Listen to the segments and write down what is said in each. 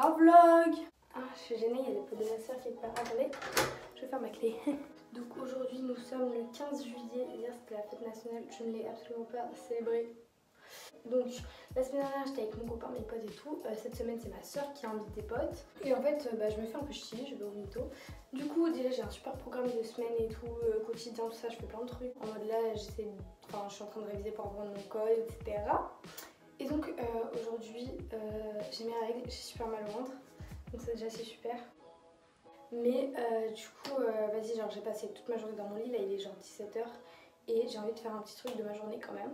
un vlog. Ah, je suis gênée, il y a des potes de ma soeur qui parlent. Attendez, je vais faire ma clé. Donc aujourd'hui nous sommes le 15 juillet, hier c'était la fête nationale, je ne l'ai absolument pas célébrée. Donc la semaine dernière j'étais avec mon copain, mes potes et tout. Cette semaine c'est ma soeur qui invite des potes. Et en fait je me fais un peu chier, je vais au mytho. Du coup déjà j'ai un super programme de semaine et tout, quotidien, tout ça, je fais plein de trucs. En mode là je suis en train de réviser pour apprendre mon code, etc. Et donc aujourd'hui j'ai mes règles, j'ai super mal au ventre. Donc ça déjà c'est super. Mais du coup vas-y, genre j'ai passé toute ma journée dans mon lit, là il est genre 17 h. Et j'ai envie de faire un petit truc de ma journée quand même.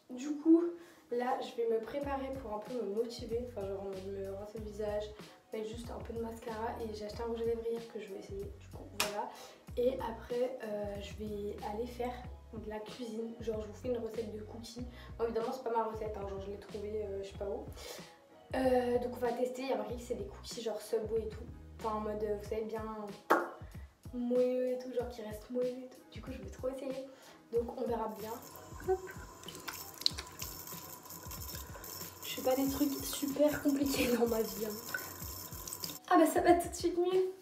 Du coup là je vais me préparer pour un peu me motiver. Enfin genre me rincer le visage, mettre juste un peu de mascara. Et j'ai acheté un rouge à lèvres hier que je vais essayer. Du coup voilà. Et après je vais aller faire de la cuisine. Genre je vous fais une recette de cookies. Bon, évidemment c'est pas ma recette, hein, genre je l'ai trouvée je sais pas où. Donc on va tester, il y a marqué que c'est des cookies genre Subway et tout. Enfin en mode vous savez bien moelleux et tout, genre qui reste moelleux et tout. Du coup je vais trop essayer. Donc on verra bien. Hop. Je fais pas des trucs super compliqués dans ma vie. Hein. Ah bah ça va tout de suite mieux.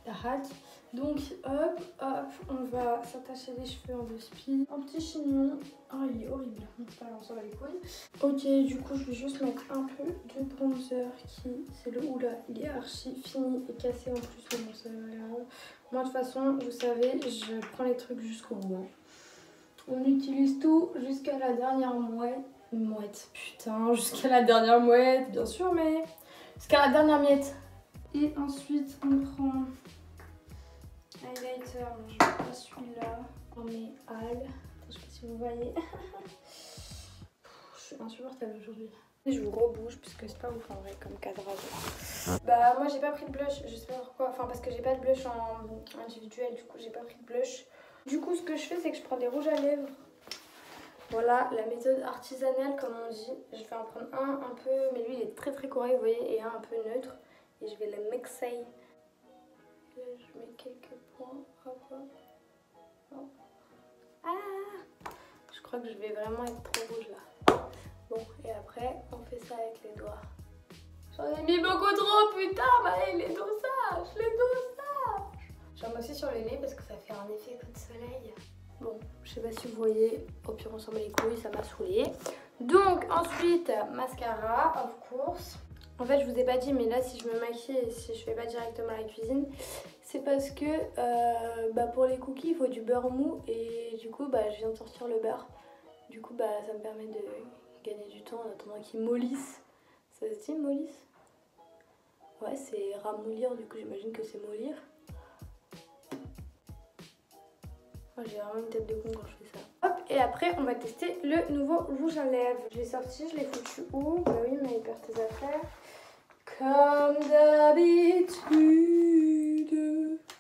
La hack. Donc hop, hop, on va s'attacher les cheveux en deux spies. Un petit chignon. Oh il est horrible, on s'en va les couilles. Ok, du coup je vais juste mettre un peu de bronzer qui, c'est le oula, il est archi fini et cassé en plus. Mais bon, ça va rien. Moi de toute façon, vous savez, je prends les trucs jusqu'au bout. Hein. On utilise tout jusqu'à la dernière mouette, putain, jusqu'à la dernière mouette, bien sûr, mais jusqu'à la dernière miette. Et ensuite on prend highlighter, non, je vais pas celui-là. On met Al. Je sais pas si vous voyez. Je suis insupportable aujourd'hui. Je vous rebouge parce que c'est pas ouf en vrai comme cadrage. Bah moi j'ai pas pris de blush, je sais pas pourquoi. Enfin parce que j'ai pas de blush en individuel, du coup j'ai pas pris de blush. Du coup ce que je fais c'est que je prends des rouges à lèvres. Voilà la méthode artisanale comme on dit. Je vais en prendre un peu, mais lui il est très correct vous voyez, et un peu neutre. Et je vais le mixer. Là, je mets quelques points, hop hop, hop. Ah, je crois que je vais vraiment être trop rouge là. Bon, et après, on fait ça avec les doigts. J'en ai mis beaucoup trop, putain, mais les dossages, les dossages. J'en mets aussi sur le nez parce que ça fait un effet coup de soleil. Bon, je sais pas si vous voyez, au pire on s'en bat les couilles, ça m'a saoulé. Donc ensuite, mascara, of course. En fait je vous ai pas dit mais là si je me maquille et si je fais pas directement à la cuisine, c'est parce que pour les cookies il faut du beurre mou et du coup je viens de sortir le beurre. Du coup ça me permet de gagner du temps en attendant qu'ils mollissent. Ça se dit mollissent? Ouais c'est ramollir, du coup j'imagine que c'est mollir. Oh, j'ai vraiment une tête de con quand je fais ça. Hop, et après on va tester le nouveau rouge à lèvres. Je l'ai sorti, je l'ai foutu où? Bah oui mais perd tes affaires. Comme d'habitude.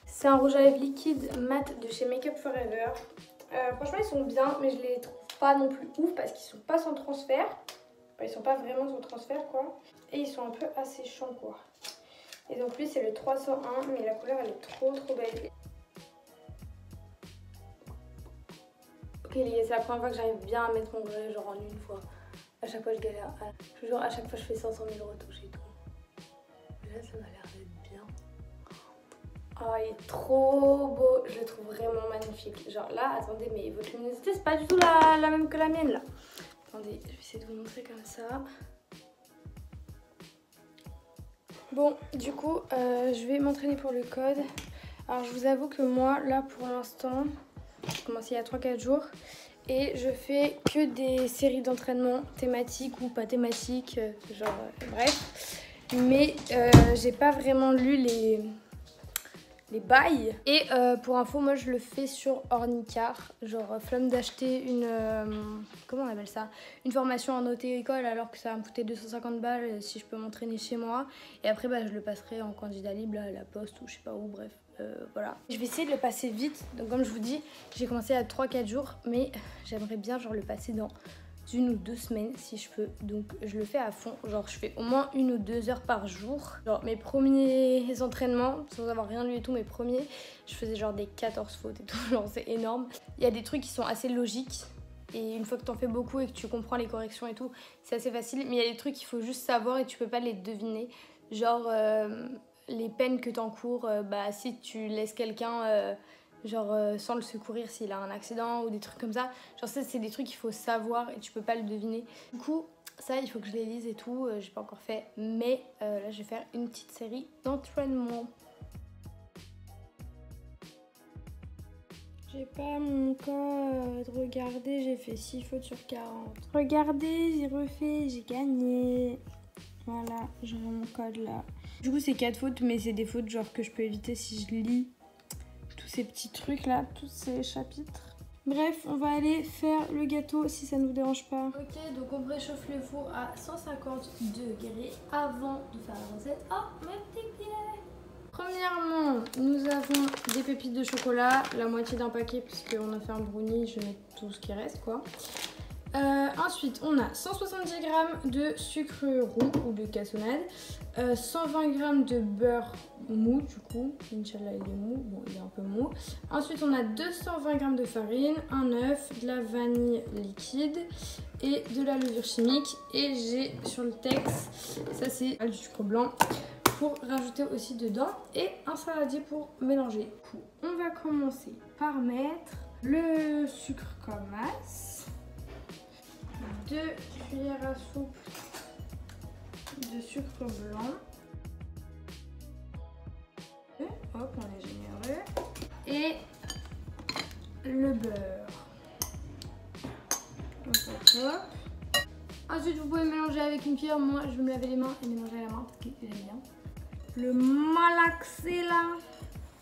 C'est un rouge à lèvres liquide mat de chez Make Up Forever. Franchement ils sont bien mais je les trouve pas non plus ouf parce qu'ils sont pas sans transfert. Enfin, ils sont pas vraiment sans transfert quoi. Et ils sont un peu asséchants quoi. Et donc lui c'est le 301 mais la couleur elle est trop belle. Ok les gars, c'est la première fois que j'arrive bien à mettre mon rouge genre en une fois. À chaque fois je galère. Je jure à chaque fois je fais 500 000 retouches et tout. Là ça m'a l'air d'être bien. Oh il est trop beau, je le trouve vraiment magnifique. Genre là, attendez mais votre luminosité c'est pas du tout la même que la mienne là. Attendez, je vais essayer de vous montrer comme ça. Bon du coup je vais m'entraîner pour le code. Alors je vous avoue que moi là pour l'instant, j'ai commencé il y a 3-4 jours. Et je fais que des séries d'entraînement thématiques ou pas thématiques, genre bref. Mais j'ai pas vraiment lu les bails. Et pour info, moi je le fais sur Ornicar. Genre flemme d'acheter une... comment on appelle ça? Une formation en auto-école alors que ça va me coûter 250 balles si je peux m'entraîner chez moi. Et après je le passerai en candidat libre à la poste ou je sais pas où, bref. Voilà. Je vais essayer de le passer vite. Donc comme je vous dis, j'ai commencé à 3-4 jours. Mais j'aimerais bien genre le passer dans 1 ou 2 semaines si je peux. Donc je le fais à fond. Genre je fais au moins 1 ou 2 heures par jour. Genre mes premiers entraînements, sans avoir rien lu et tout, mes premiers, je faisais genre des 14 fautes et tout. Genre c'est énorme. Il y a des trucs qui sont assez logiques. Et une fois que t'en fais beaucoup et que tu comprends les corrections et tout, c'est assez facile. Mais il y a des trucs qu'il faut juste savoir et tu peux pas les deviner. Genre les peines que t'encours, bah si tu laisses quelqu'un sans le secourir s'il a un accident ou des trucs comme ça. Genre ça c'est des trucs qu'il faut savoir et tu peux pas le deviner. Du coup ça il faut que je les lise et tout, j'ai pas encore fait. Mais là je vais faire une petite série d'entraînement. J'ai pas mon code, regardez, j'ai fait 6 fautes sur 40. Regardez, j'ai refait, j'ai gagné. Voilà, j'aurai mon code là. Du coup, c'est 4 fautes, mais c'est des fautes genre que je peux éviter si je lis tous ces petits trucs là, tous ces chapitres. Bref, on va aller faire le gâteau si ça ne vous dérange pas. Ok, donc on préchauffe le four à 150 degrés avant de faire la recette. Oh, mes petits pieds! Premièrement, nous avons des pépites de chocolat, la moitié d'un paquet puisqu'on a fait un brownie, je mets tout ce qui reste quoi. Ensuite, on a 170 g de sucre roux ou de cassonade, 120 g de beurre mou du coup, Inch'Allah il est mou, bon il est un peu mou. Ensuite, on a 220 g de farine, un œuf, de la vanille liquide et de la levure chimique. Et j'ai sur le texte, ça c'est du sucre blanc pour rajouter aussi dedans et un saladier pour mélanger. Du coup, on va commencer par mettre le sucre comme masse, 2 cuillères à soupe de sucre blanc, hop on est généreux, et le beurre. Hop, hop, hop. Ensuite vous pouvez mélanger avec une cuillère, moi je vais me laver les mains et mélanger à la main parce que j'aime bien. Le malaxé là,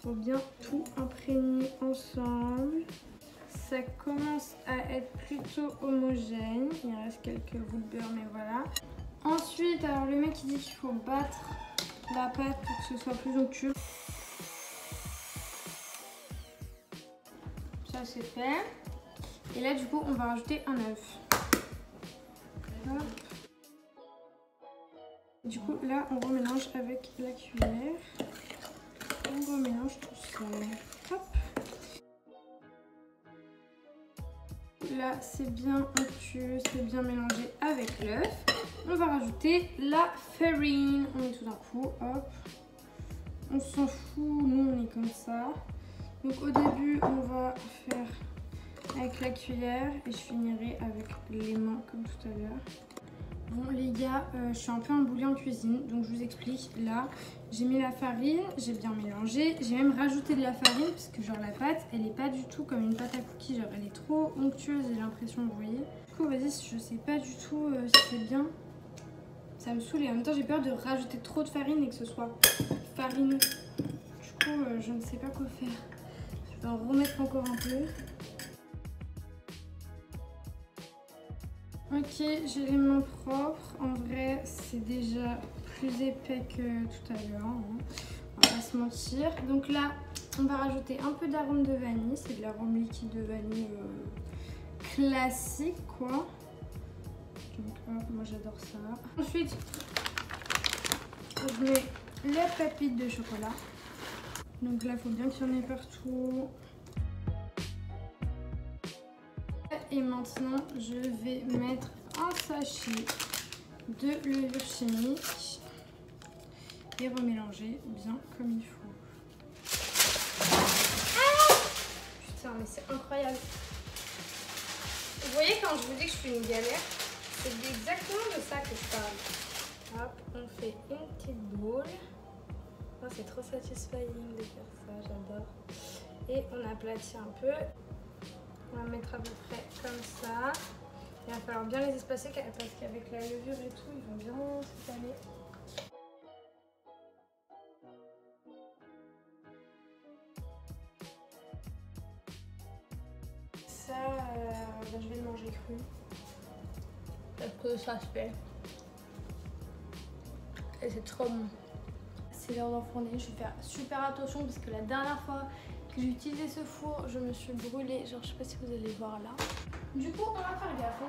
faut bien tout imprégner ensemble. Ça commence à être plutôt homogène. Il reste quelques bouts de beurre, mais voilà. Ensuite, alors le mec il dit qu'il faut battre la pâte pour que ce soit plus onctueux. Ça c'est fait. Et là du coup on va rajouter un œuf. Hop. Du coup là on remélange avec la cuillère. On remélange tout ça. Hop. Là c'est bien onctueux, c'est bien mélangé avec l'œuf. On va rajouter la farine. On met tout d'un coup, hop. On s'en fout, nous on est comme ça. Donc au début on va faire avec la cuillère et je finirai avec les mains comme tout à l'heure. Bon les gars, je suis un peu emboulée en cuisine, donc je vous explique. Là, j'ai mis la farine, j'ai bien mélangé. J'ai même rajouté de la farine parce que genre la pâte, elle est pas du tout comme une pâte à cookies. Genre elle est trop onctueuse, j'ai l'impression, vous voyez. Du coup, vas-y, je sais pas du tout si c'est bien. Ça me saoule et en même temps j'ai peur de rajouter trop de farine et que ce soit farineux. Du coup, je ne sais pas quoi faire. Je vais en remettre encore un peu. Ok, j'ai les mains propres. En vrai, c'est déjà plus épais que tout à l'heure. Hein. On va pas se mentir. Donc là, on va rajouter un peu d'arôme de vanille. C'est de l'arôme liquide de vanille classique, quoi. Donc hop, moi j'adore ça. Ensuite, je mets les pépites de chocolat. Donc là, il faut bien qu'il y en ait partout. Et maintenant, je vais mettre un sachet de levure chimique et remélanger bien comme il faut. Ah putain, mais c'est incroyable. Vous voyez quand je vous dis que je fais une galère, c'est exactement de ça que je parle. Hop, on fait une petite boule. Oh, c'est trop satisfying de faire ça, j'adore. Et on aplatit un peu. On va mettre à peu près comme ça. Il va falloir bien les espacer parce qu'avec la levure et tout, ils vont bien s'étaler. Ça, je vais le manger cru. Parce que ça se fait. Et c'est trop bon. C'est l'heure d'enfourner. Je vais faire super attention parce que la dernière fois que j'ai utilisé ce four, je me suis brûlée. Genre, je sais pas si vous allez voir là. Du coup, on va faire gaffe.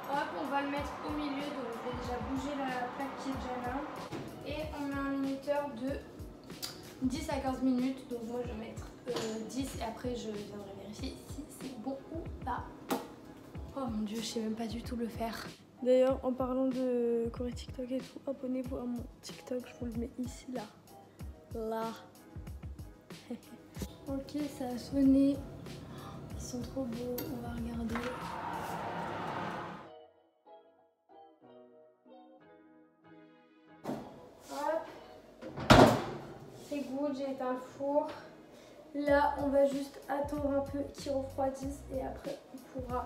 Hop, on va le mettre au milieu. Donc, je vais déjà bouger la plaque qui est déjà là. Et on met un minuteur de 10 à 15 minutes. Donc, moi, je vais mettre 10 et après, je viendrai vérifier si c'est bon ou pas. Oh mon dieu, je sais même pas du tout le faire. D'ailleurs, en parlant de Corée TikTok et tout, abonnez-vous à mon TikTok, je vous le mets ici, là. Là. Ok, ça a sonné. Ils sont trop beaux, on va regarder. Hop. C'est good, j'ai éteint le four. Là, on va juste attendre un peu qu'ils refroidissent et après on pourra...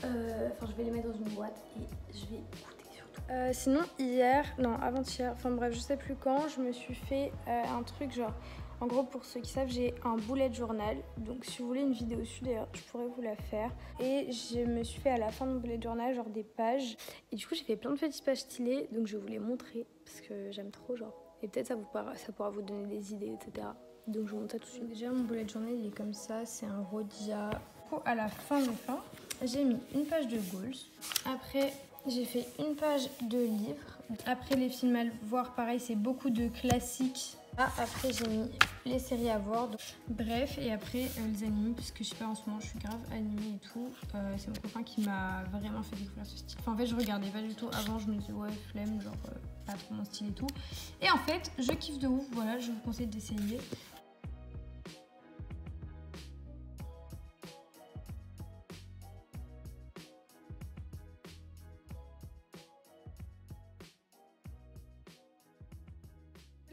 Enfin, je vais les mettre dans une boîte et je vais goûter surtout. Sinon, hier, non, avant-hier, enfin bref, je sais plus quand, je me suis fait un truc genre... En gros, pour ceux qui savent, j'ai un bullet journal. Donc, si vous voulez une vidéo dessus, d'ailleurs, je pourrais vous la faire. Et je me suis fait à la fin de mon bullet journal, genre des pages. Et du coup, j'ai fait plein de petites pages stylées. Donc, je vais vous les montrer parce que j'aime trop, genre. Et peut-être ça pourra vous donner des idées, etc. Donc, je vous montre ça tout de suite. Déjà, mon bullet journal, il est comme ça. C'est un Rhodia. Du coup, à la fin, j'ai mis une page de goals. Après, j'ai fait une page de livres. Après, les films à voir, pareil, c'est beaucoup de classiques. Ah, après j'ai mis les séries à voir, donc, bref, et après les animés, parce que je sais pas, en ce moment je suis grave animée et tout. C'est mon copain qui m'a vraiment fait découvrir ce style. Enfin, en fait, je regardais pas du tout avant, je me disais ouais, flemme, genre pas trop mon style et tout. Et en fait, je kiffe de ouf, voilà, je vous conseille d'essayer.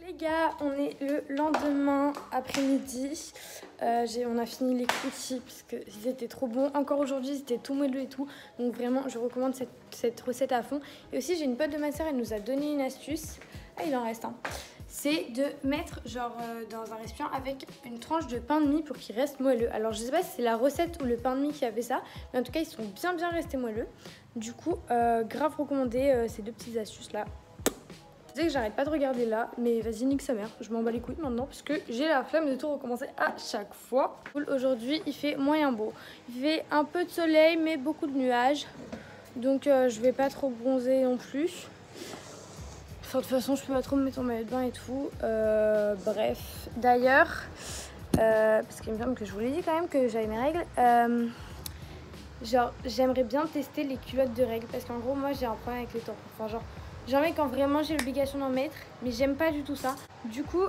Les gars, on est le lendemain après-midi. On a fini les cookies parce qu'ils étaient trop bons. Encore aujourd'hui, ils étaient tout moelleux et tout. Donc vraiment, je recommande cette recette à fond. Et aussi, j'ai une pote de ma soeur, elle nous a donné une astuce. Ah, il en reste un. C'est de mettre genre dans un récipient avec une tranche de pain de mie pour qu'il reste moelleux. Alors, je sais pas si c'est la recette ou le pain de mie qui avait ça. Mais en tout cas, ils sont bien restés moelleux. Du coup, grave recommandé ces deux petites astuces là. Je sais que j'arrête pas de regarder là, mais vas-y, nique sa mère. Je m'en bats les couilles maintenant parce que j'ai la flemme de tout recommencer à chaque fois. Aujourd'hui, il fait moyen beau. Il fait un peu de soleil, mais beaucoup de nuages. Donc, je vais pas trop bronzer non plus. Enfin, de toute façon, je peux pas trop me mettre en maillot de bain et tout. Bref. D'ailleurs, parce qu'il me semble que je vous l'ai dit quand même que j'avais mes règles. Genre, j'aimerais bien tester les culottes de règles parce qu'en gros, moi, j'ai un problème avec les tampons. Enfin, genre... J'en mets quand vraiment j'ai l'obligation d'en mettre, mais j'aime pas du tout ça. Du coup,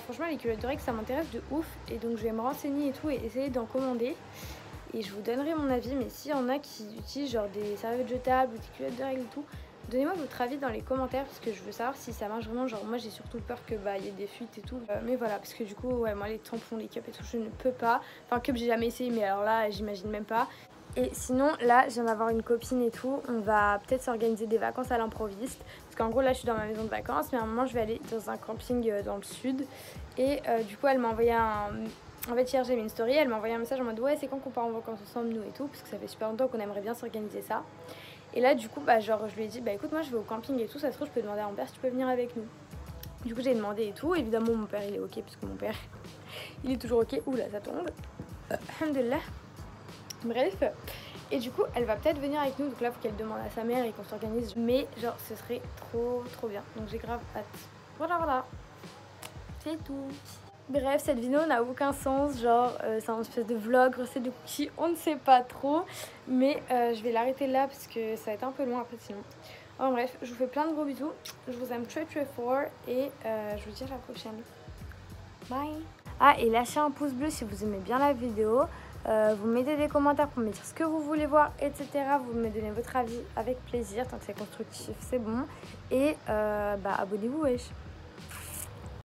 franchement, les culottes de règles, ça m'intéresse de ouf. Et donc, je vais me renseigner et tout et essayer d'en commander. Et je vous donnerai mon avis, mais s'il y en a qui utilisent genre des serviettes jetables ou des culottes de règles et tout, donnez-moi votre avis dans les commentaires parce que je veux savoir si ça marche vraiment. Genre, moi, j'ai surtout peur que y ait des fuites et tout. Mais voilà, parce que du coup, ouais, moi, les tampons, les cups et tout, je ne peux pas. Enfin, cup, j'ai jamais essayé, mais alors là, j'imagine même pas. Et sinon, là, je viens d'avoir une copine et tout. On va peut-être s'organiser des vacances à l'improviste. Parce qu'en gros, là, je suis dans ma maison de vacances. Mais à un moment, je vais aller dans un camping dans le sud. Et du coup, elle m'a envoyé un... En fait, hier, j'ai mis une story. Elle m'a envoyé un message en mode ouais, c'est quand qu'on part en vacances ensemble, nous et tout. Parce que ça fait super longtemps qu'on aimerait bien s'organiser ça. Et là, du coup, genre, je lui ai dit, écoute, moi, je vais au camping et tout. Ça se trouve, je peux demander à mon père si tu peux venir avec nous. Du coup, j'ai demandé et tout. Évidemment, mon père, il est OK. Parce que mon père, il est toujours OK. Oula, ça tombe. Alhamdulillah. Bref. Et du coup, elle va peut-être venir avec nous. Donc là, il faut qu'elle demande à sa mère et qu'on s'organise. Mais genre, ce serait trop bien. Donc j'ai grave hâte. Voilà. C'est tout. Bref, cette vidéo n'a aucun sens. Genre, c'est un espèce de vlog, recette de cookies. On ne sait pas trop. Mais je vais l'arrêter là parce que ça va être un peu loin après sinon. Enfin bref, je vous fais plein de gros bisous. Je vous aime très fort. Et je vous dis à la prochaine. Bye. Ah, et lâchez un pouce bleu si vous aimez bien la vidéo. Vous mettez des commentaires pour me dire ce que vous voulez voir, etc. Vous me donnez votre avis avec plaisir, tant que c'est constructif, c'est bon. Et abonnez-vous, wesh.